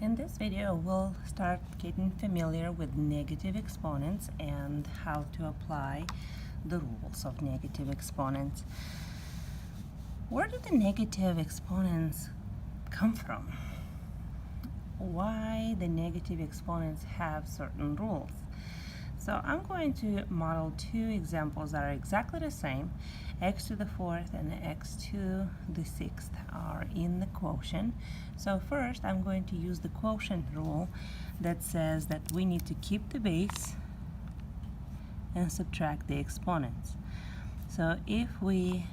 In this video, we'll start getting familiar with negative exponents and how to apply the rules of negative exponents. Where do the negative exponents come from? Why the negative exponents have certain rules? So I'm going to model two examples that are exactly the same. X to the fourth and x to the sixth are in the quotient. So first I'm going to use the quotient rule that says that we need to keep the base and subtract the exponents. So if we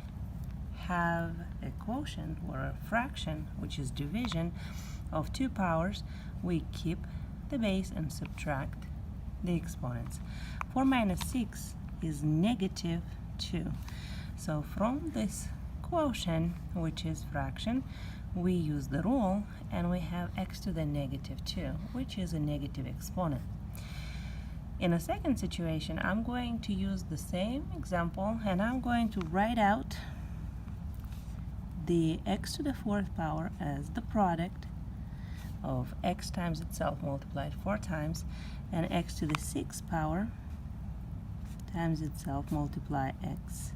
have a quotient or a fraction, which is division of two powers, we keep the base and subtract the exponents. 4 minus 6 is negative 2. So from this quotient, which is fraction, we use the rule and we have x to the negative 2, which is a negative exponent. In a second situation, I'm going to use the same example and I'm going to write out the x to the fourth power as the product of x times itself multiplied 4 times and x to the sixth power times itself multiply x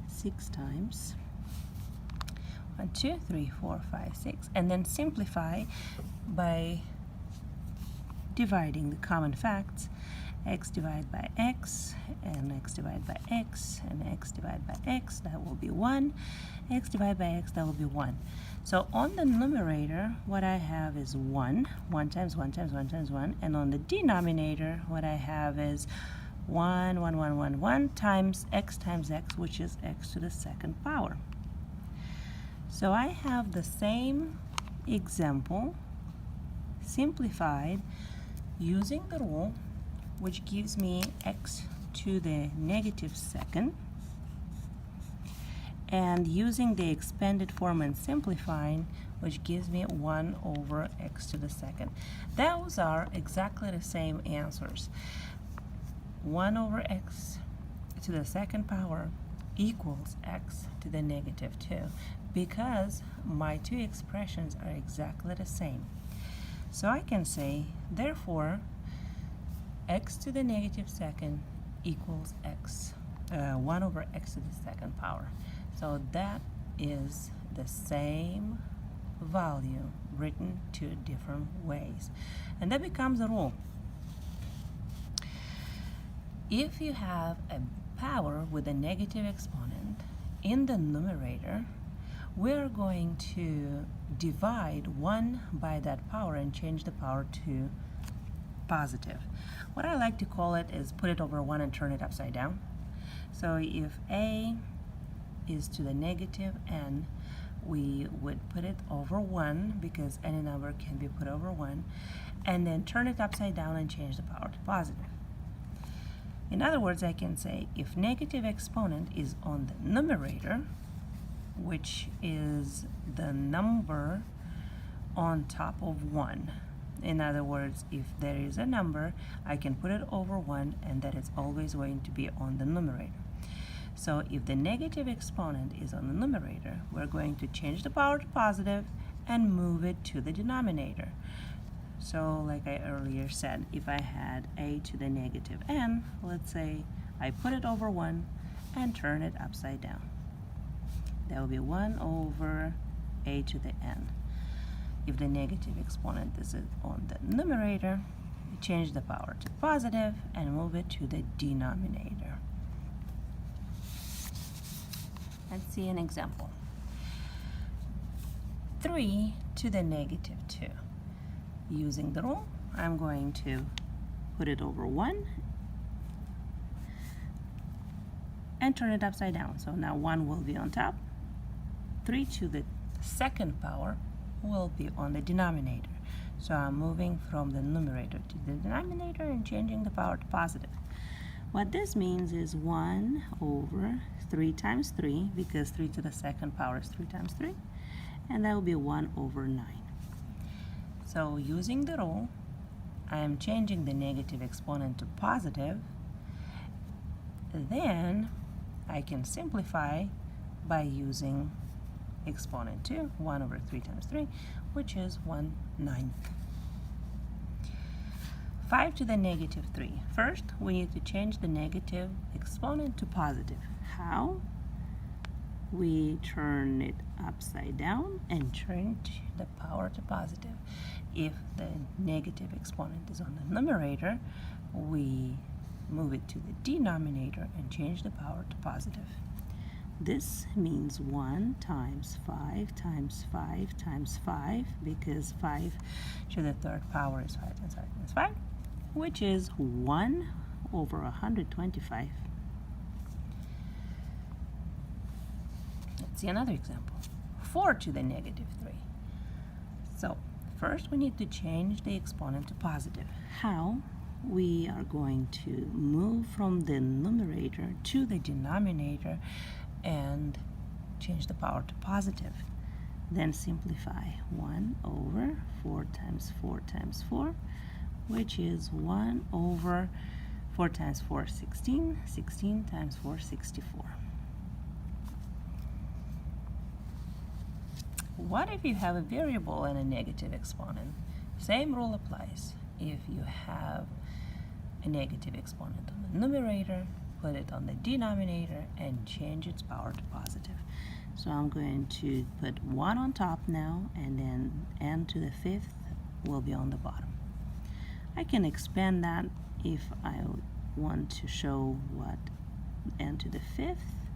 6 times. 1, 2, 3, 4, 5, 6, and then simplify by dividing the common facts. X divided by x, and x divided by x, and x divided by x, that will be 1. X divided by x, that will be 1. So on the numerator, what I have is 1. 1 times 1 times 1 times 1. And on the denominator, what I have is 1, 1, 1, 1, 1 times x, which is x to the second power. So I have the same example simplified using the rule, which gives me x to the negative second, and using the expanded form and simplifying, which gives me 1 over x to the second. Those are exactly the same answers. 1 over x to the second power equals x to the negative 2, because my two expressions are exactly the same. So I can say, therefore, x to the negative second equals 1 over x to the second power. So that is the same value written two different ways. And that becomes a rule. If you have a power with a negative exponent in the numerator, we're going to divide 1 by that power and change the power to positive. What I like to call it is put it over 1 and turn it upside down. So if a is to the negative n, we would put it over 1, because any number can be put over 1, and then turn it upside down and change the power to positive. In other words, I can say if negative exponent is on the numerator, which is the number on top of 1. In other words, if there is a number, I can put it over 1, and that is always going to be on the numerator. So if the negative exponent is on the numerator, we're going to change the power to positive and move it to the denominator. So like I earlier said, if I had a to the negative n, let's say I put it over 1 and turn it upside down. That will be 1 over a to the n. If the negative exponent is on the numerator, change the power to positive and move it to the denominator. Let's see an example. 3 to the negative 2. Using the rule, I'm going to put it over 1 and turn it upside down. So now 1 will be on top. 3 to the second power will be on the denominator. So I'm moving from the numerator to the denominator and changing the power to positive. What this means is 1 over 3 times 3, because 3 to the second power is 3 times 3, and that will be 1 over 9. So using the rule, I am changing the negative exponent to positive. Then I can simplify by using exponent 2, 1 over 3 times 3, which is 1/9. 5 to the negative 3. First, we need to change the negative exponent to positive. How? We turn it upside down and change the power to positive. If the negative exponent is on the numerator, we move it to the denominator and change the power to positive. This means 1 times 5 times 5 times 5, because 5 to the third power is 5 times 5 times 5, which is 1 over 125. Let's see another example. 4 to the negative 3. So first we need to change the exponent to positive. How? We are going to move from the numerator to the denominator and change the power to positive. Then simplify. 1 over 4 times 4 times 4, which is 1 over 4 times 4, 16. 16 times 4, 64. What if you have a variable and a negative exponent? Same rule applies. If you have a negative exponent on the numerator, put it on the denominator and change its power to positive. So I'm going to put 1 on top now, and then n to the 5th will be on the bottom. I can expand that if I want to show what n to the 5th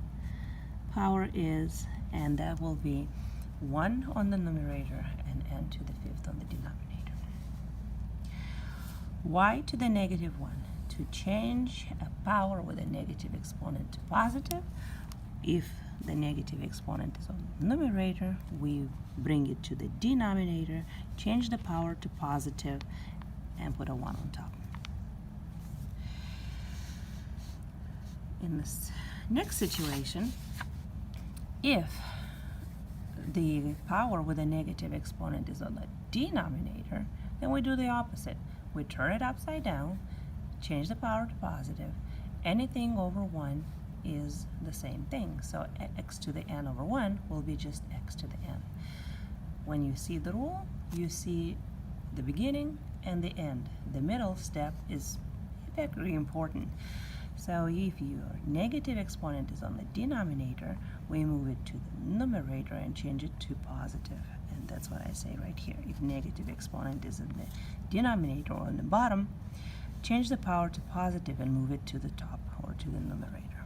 power is, and that will be 1 on the numerator and n to the 5th on the denominator. Y to the negative 1. To change a power with a negative exponent to positive, if the negative exponent is on the numerator, we bring it to the denominator, change the power to positive, and put a 1 on top. In this next situation, if the power with a negative exponent is on the denominator, then we do the opposite. We turn it upside down, change the power to positive. Anything over 1 is the same thing. So x to the n over 1 will be just x to the n. When you see the rule, you see the beginning and the end. The middle step is very important. So if your negative exponent is on the denominator, we move it to the numerator and change it to positive. And that's what I say right here. If negative exponent is in the denominator or on the bottom, change the power to positive and move it to the top or to the numerator.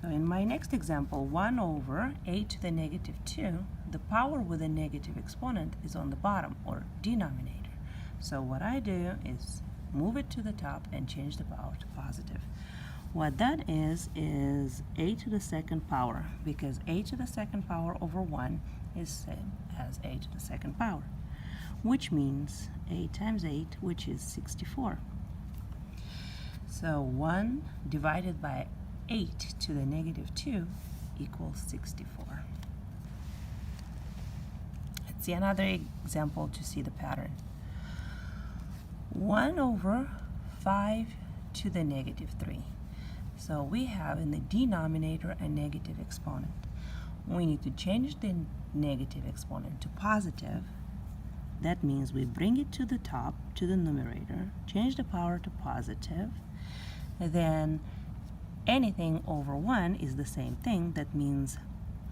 So in my next example, 1 over 8 to the negative 2, the power with a negative exponent is on the bottom or denominator. So what I do is move it to the top and change the power to positive. What that is 8 to the second power, because 8 to the second power over 1 is same as 8 to the second power, which means 8 times 8, which is 64. So 1 divided by 8 to the negative 2 equals 64. Let's see another example to see the pattern. 1 over 5 to the negative 3. So we have in the denominator a negative exponent. We need to change the negative exponent to positive. That means we bring it to the top, to the numerator, change the power to positive. Then anything over 1 is the same thing. That means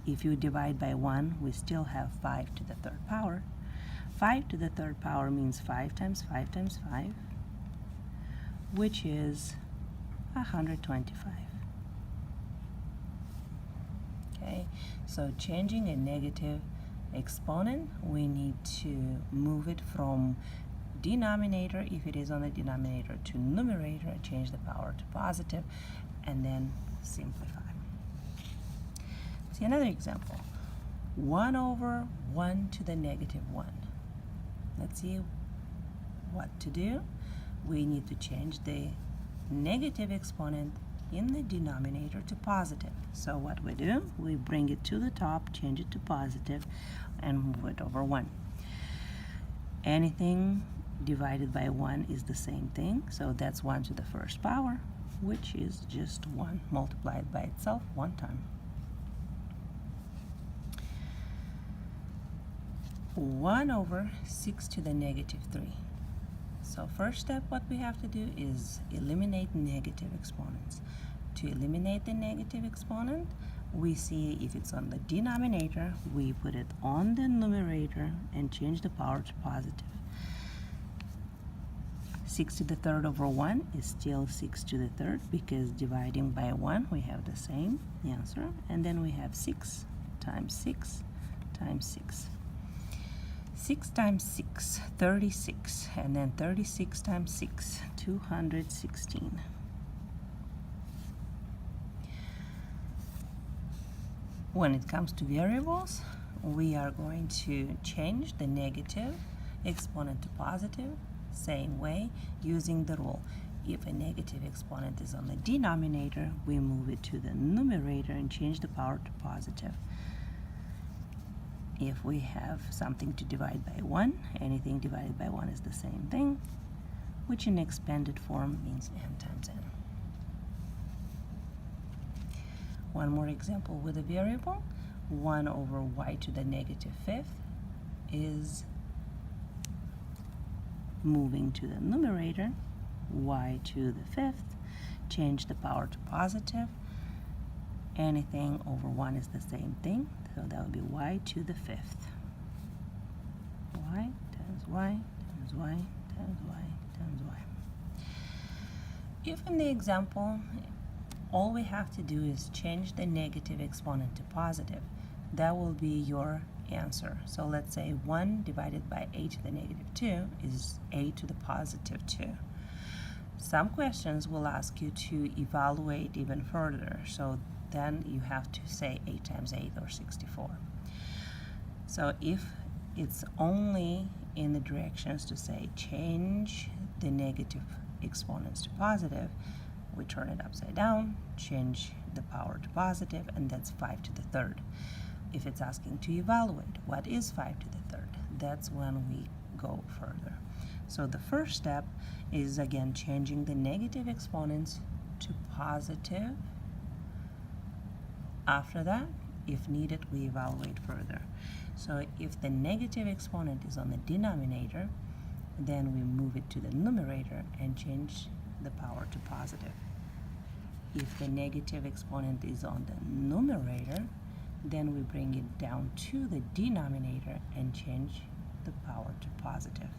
if you divide by 1, we still have 5 to the third power. 5 to the third power means 5 times 5 times 5, which is 125. Okay, so changing a negative exponent, we need to move it from denominator, if it is on the denominator, to numerator, and change the power to positive, and then simplify. See another example. 1 over 1 to the negative 1. Let's see what to do. We need to change the negative exponent in the denominator to positive. So what we do, we bring it to the top, change it to positive, and move it over 1. Anything divided by 1 is the same thing, so that's 1 to the first power, which is just 1 multiplied by itself 1 time. 1 over 6 to the negative 3. So first step, what we have to do is eliminate negative exponents. To eliminate the negative exponent, we see if it's on the denominator, we put it on the numerator and change the power to positive. 6 to the third over 1 is still 6 to the third, because dividing by 1 we have the same answer, and then we have 6 times 6 times 6. 6 times 6, 36, and then 36 times 6, 216. When it comes to variables, we are going to change the negative exponent to positive, same way, using the rule. If a negative exponent is on the denominator, we move it to the numerator and change the power to positive. If we have something to divide by 1, anything divided by 1 is the same thing, which in expanded form means n times n. One more example with a variable. 1 over y to the negative 5th is moving to the numerator, y to the 5th, change the power to positive. Anything over 1 is the same thing, so that would be y to the 5th. Y times y times y times y times y. If in the example, all we have to do is change the negative exponent to positive, that will be your answer. So let's say 1 divided by a to the negative 2 is a to the positive 2. Some questions will ask you to evaluate even further, so then you have to say 8 times 8 or 64. So if it's only in the directions to say change the negative exponents to positive, we turn it upside down, change the power to positive, and that's 5 to the third. If it's asking to evaluate what is 5 to the third, that's when we go further. So the first step is again changing the negative exponents to positive. After that, if needed, we evaluate further. So if the negative exponent is on the denominator, then we move it to the numerator and change the power to positive. If the negative exponent is on the numerator, then we bring it down to the denominator and change the power to positive.